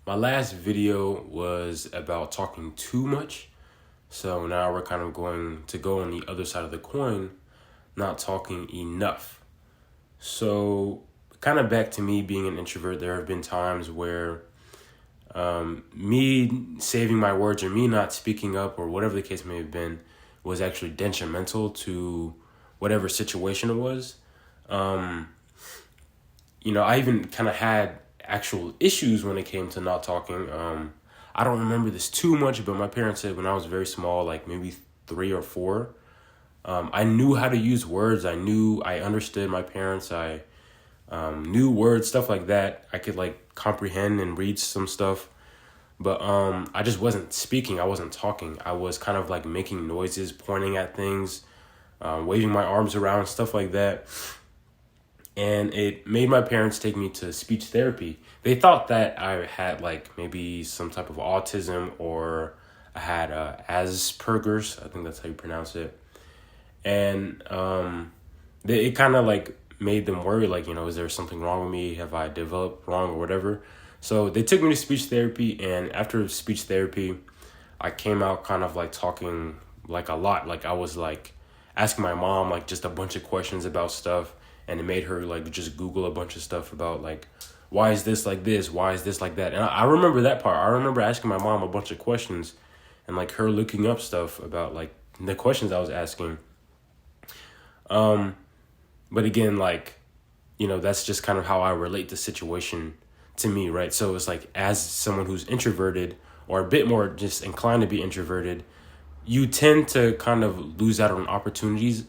My last video was about talking too much. So now we're kind of going to go on the other side of the coin, not talking enough. So, kind of back to me being an introvert, there have been times where me saving my words or me not speaking up or whatever the case may have been was actually detrimental to whatever situation it was. I even kind of had actual issues when it came to not talking. I don't remember this too much, but my parents said when I was very small, like maybe 3 or 4, I knew how to use words. I understood my parents. I knew words, stuff like that. I could like comprehend and read some stuff, but I just wasn't speaking. I wasn't talking. I was kind of like making noises, pointing at things, waving my arms around, stuff like that. And it made my parents take me to speech therapy. They thought that I had like maybe some type of autism or I had Asperger's. I think that's how you pronounce it. And it kind of like made them worry, like, is there something wrong with me? Have I developed wrong or whatever? So they took me to speech therapy. And after speech therapy, I came out kind of like talking like a lot. Like I was like asking my mom like just a bunch of questions about stuff. And it made her like just Google a bunch of stuff about like, why is this like this? Why is this like that? And I remember that part. I remember asking my mom a bunch of questions and like her looking up stuff about like the questions I was asking. But again, like, that's just kind of how I relate the situation to me, right? So it's like as someone who's introverted or a bit more just inclined to be introverted, you tend to kind of lose out on opportunities,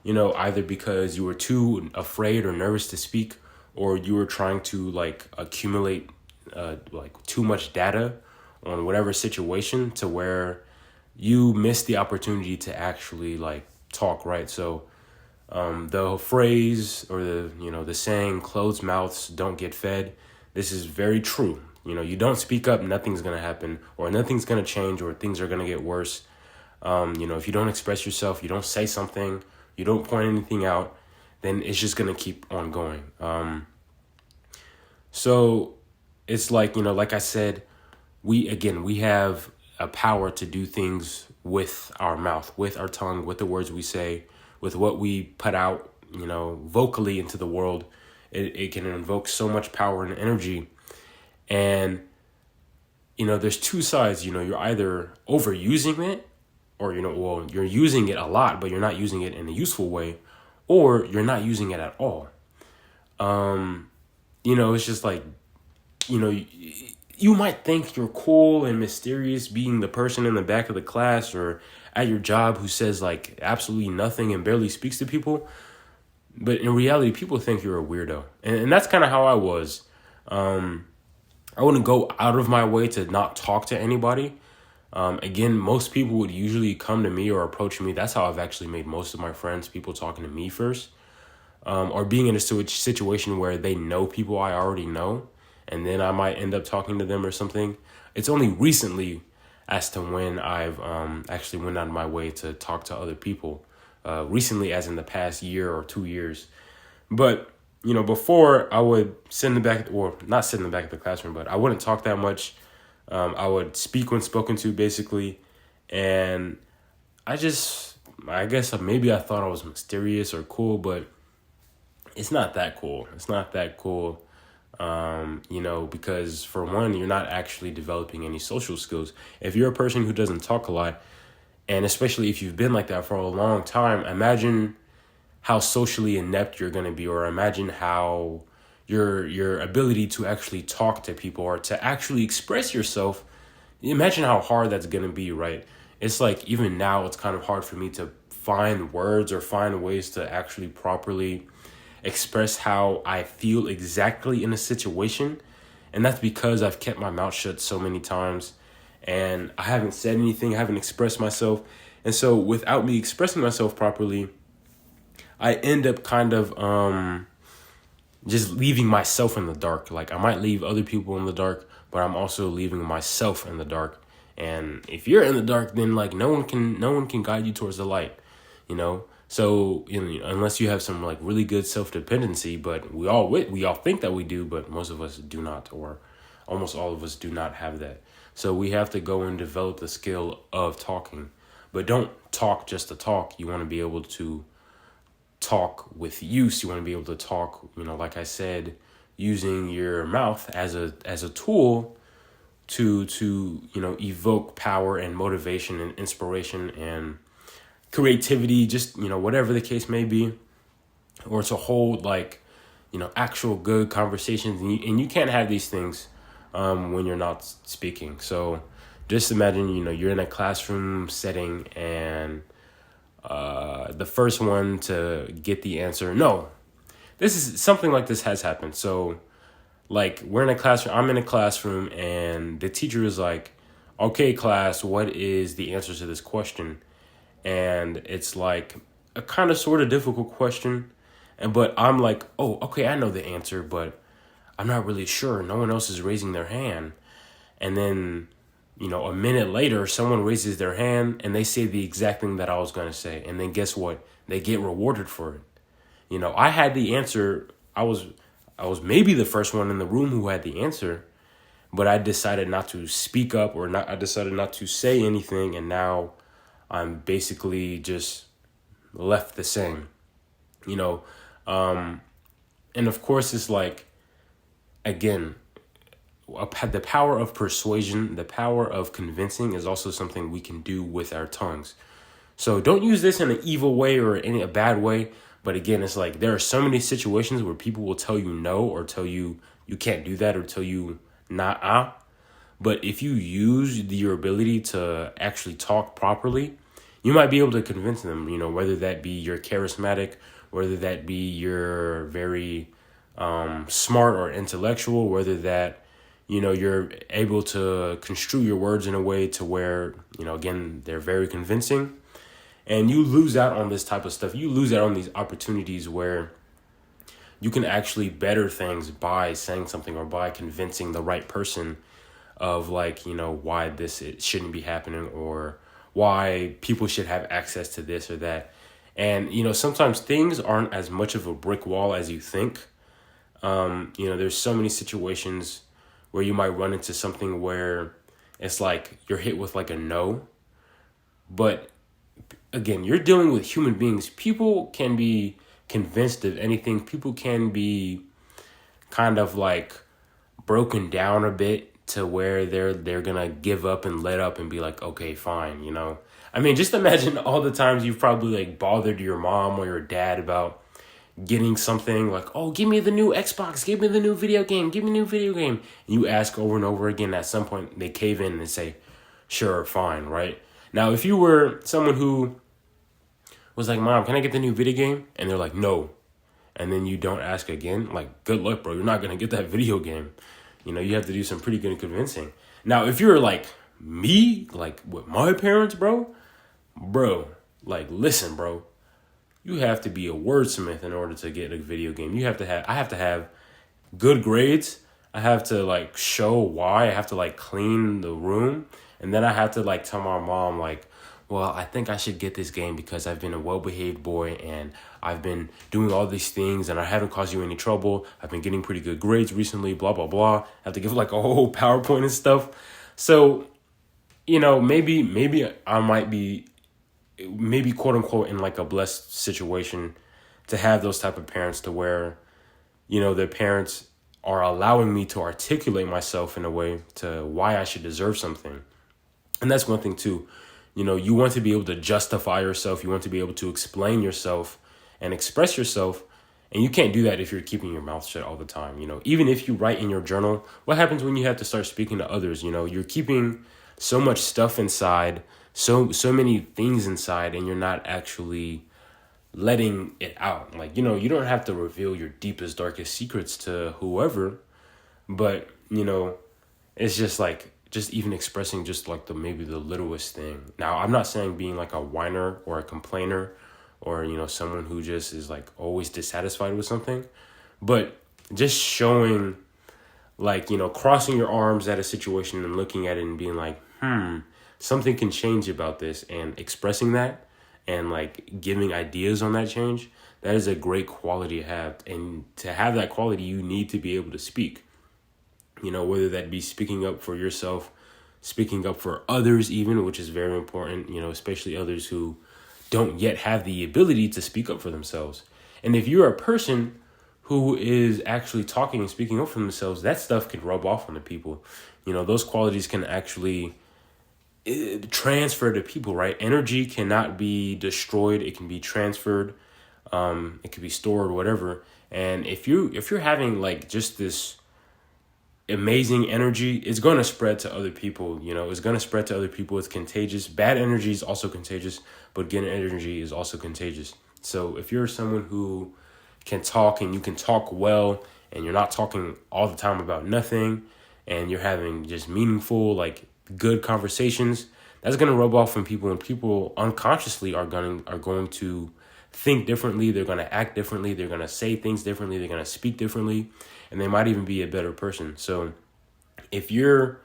either because you were too afraid or nervous to speak, or you were trying to like accumulate like too much data on whatever situation to where you miss the opportunity to actually like talk, right? So the phrase or the saying, closed mouths don't get fed. This is very true. You don't speak up, nothing's going to happen, or nothing's going to change, or things are going to get worse. If you don't express yourself, you don't say something, you don't point anything out, then it's just going to keep on going. So it's like, like I said, we have a power to do things with our mouth, with our tongue, with the words we say, with what we put out, vocally into the world. It can invoke so much power and energy. And, there's two sides. You're either overusing it, or, you're using it a lot, but you're not using it in a useful way, or you're not using it at all. It's just like, you might think you're cool and mysterious being the person in the back of the class or at your job who says like absolutely nothing and barely speaks to people. But in reality, people think you're a weirdo. And that's kind of how I was. I wouldn't go out of my way to not talk to anybody. Again, most people would usually come to me or approach me. That's how I've actually made most of my friends, people talking to me first. Or being in a situation where they know people I already know, and then I might end up talking to them or something. It's only recently as to when I've actually went out of my way to talk to other people. Recently, as in the past year or 2 years. But, before I would sit in the back, or not sit in the back of the classroom, but I wouldn't talk that much. I would speak when spoken to, basically. And I guess maybe I thought I was mysterious or cool, but it's not that cool. It's not that cool, because for one, you're not actually developing any social skills. If you're a person who doesn't talk a lot, and especially if you've been like that for a long time, imagine how socially inept you're going to be, or imagine how your ability to actually talk to people or to actually express yourself, imagine how hard that's going to be, right? It's like even now it's kind of hard for me to find words or find ways to actually properly express how I feel exactly in a situation. And that's because I've kept my mouth shut so many times and I haven't said anything, I haven't expressed myself. And so without me expressing myself properly, I end up kind of just leaving myself in the dark. Like I might leave other people in the dark, but I'm also leaving myself in the dark. And if you're in the dark, then like no one can guide you towards the light, So, unless you have some like really good self-dependency, but we all think that we do, but most of us do not, or Almost all of us do not have that. So we have to go and develop the skill of talking. But don't talk just to talk. You want to be able to talk with use. You want to be able to talk, like I said, using your mouth as a tool to evoke power and motivation and inspiration and creativity, just whatever the case may be, or to hold actual good conversations. And you can't have these things when you're not speaking. So just imagine you're in a classroom setting and the first one to get the answer. No, this is something like this has happened. So we're in a classroom, I'm in a classroom, and the teacher is like, okay, class, what is the answer to this question? And it's like a kind of sort of difficult question. But I'm like, oh, okay, I know the answer, but I'm not really sure. No one else is raising their hand. And then, a minute later, someone raises their hand and they say the exact thing that I was going to say. And then guess what? They get rewarded for it. I had the answer. I was maybe the first one in the room who had the answer, but I decided not to speak up, I decided not to say anything. And now I'm basically just left the same, and of course it's again, the power of persuasion, the power of convincing is also something we can do with our tongues. So don't use this in an evil way or in a bad way. But again, it's there are so many situations where people will tell you no, or tell you you can't do that, or tell you nah. But if you use your ability to actually talk properly, you might be able to convince them, whether that be you're charismatic, whether that be you're very smart or intellectual, whether that, you're able to construe your words in a way to where, again, they're very convincing. And you lose out on this type of stuff. You lose out on these opportunities where you can actually better things by saying something or by convincing the right person of why it shouldn't be happening, or why people should have access to this or that. And, sometimes things aren't as much of a brick wall as you think. There's so many situations where you might run into something where it's you're hit with a no. But again, you're dealing with human beings. People can be convinced of anything. People can be kind of broken down a bit to where they're gonna give up and let up and be okay, fine, I mean, just imagine all the times you've probably bothered your mom or your dad about getting something oh, give me the new Xbox, give me the new video game, give me a new video game. And you ask over and over again. At some point, they cave in and say, sure, fine, right? Now, if you were someone who was Mom, can I get the new video game? And they're no. And then you don't ask again, good luck, bro. You're not going to get that video game. You have to do some pretty good convincing. Now, if you're me, with my parents, bro, listen, bro, you have to be a wordsmith in order to get a video game. I have to have good grades. I have to show why. I have to clean the room. And then I have to tell my mom well, I think I should get this game because I've been a well-behaved boy and I've been doing all these things and I haven't caused you any trouble. I've been getting pretty good grades recently, blah, blah, blah. I have to give a whole PowerPoint and stuff. So, maybe I might be, quote unquote, in a blessed situation to have those type of parents to where, their parents are allowing me to articulate myself in a way to why I should deserve something. And that's one thing too. You want to be able to justify yourself. You want to be able to explain yourself and express yourself. And you can't do that if you're keeping your mouth shut all the time. Even if you write in your journal, what happens when you have to start speaking to others? You're keeping so much stuff inside, so many things inside, and you're not actually letting it out. You don't have to reveal your deepest, darkest secrets to whoever, but, it's just even expressing just maybe the littlest thing. Now, I'm not saying being a whiner or a complainer or, someone who just is always dissatisfied with something, but just showing crossing your arms at a situation and looking at it and being something can change about this, and expressing that and giving ideas on that change. That is a great quality to have. And to have that quality, you need to be able to speak. whether that be speaking up for yourself, speaking up for others even, which is very important, especially others who don't yet have the ability to speak up for themselves. And if you're a person who is actually talking and speaking up for themselves, that stuff can rub off on the people. Those qualities can actually transfer to people, right? Energy cannot be destroyed. It can be transferred. It can be stored, whatever. And if you're having like just this amazing energy, it's going to spread to other people. It's going to spread to other people. It's contagious. Bad energy is also contagious, but good energy is also contagious. So if you're someone who can talk and you can talk well, and you're not talking all the time about nothing, and you're having just meaningful, like good conversations, that's going to rub off on people, and people unconsciously are going to think differently. They're going to act differently. They're going to say things differently. They're going to speak differently, and they might even be a better person. So if you're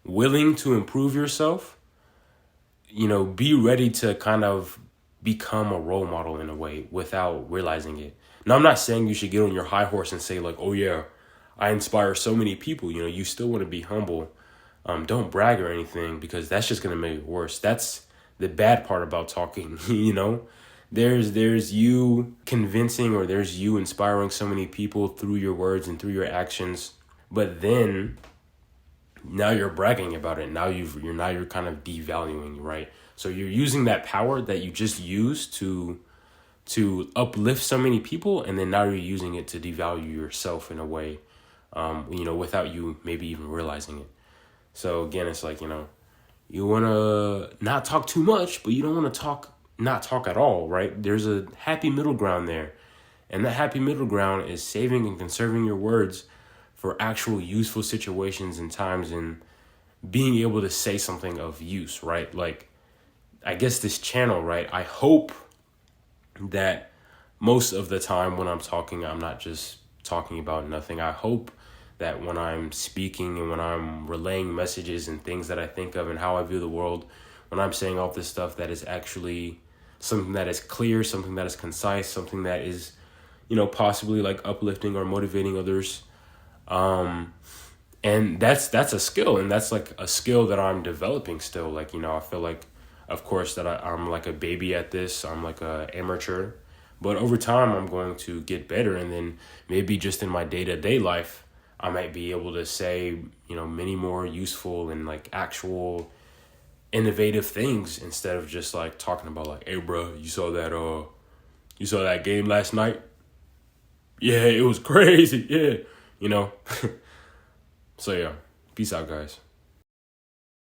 willing to improve yourself, be ready to kind of become a role model in a way without realizing it. Now, I'm not saying you should get on your high horse and say like, oh yeah, I inspire so many people. You still want to be humble. Don't brag or anything, because that's just going to make it worse. That's the bad part about talking. There's you convincing, or there's you inspiring so many people through your words and through your actions. But then now you're bragging about it. Now you're kind of devaluing, right? So you're using that power that you just used to uplift so many people, and then now you're using it to devalue yourself in a way, without you maybe even realizing it. So again, it's like, you want to not talk too much, but you don't want to not talk at all, right? There's a happy middle ground there. And that happy middle ground is saving and conserving your words for actual useful situations and times, and being able to say something of use, right? Like, I guess this channel, right? I hope that most of the time when I'm talking, I'm not just talking about nothing. I hope that when I'm speaking and when I'm relaying messages and things that I think of and how I view the world, when I'm saying all this stuff, that is actually something that is clear, something that is concise, something that is, possibly like uplifting or motivating others. And that's a skill, and that's like a skill that I'm developing still. Like, I feel like, of course, that I'm like a baby at this. I'm like a amateur, but over time I'm going to get better. And then maybe just in my day-to-day life, I might be able to say, many more useful and like actual innovative things, instead of just like talking about like, hey bro, you saw that game last night? Yeah, it was crazy. Yeah. So yeah, peace out, guys.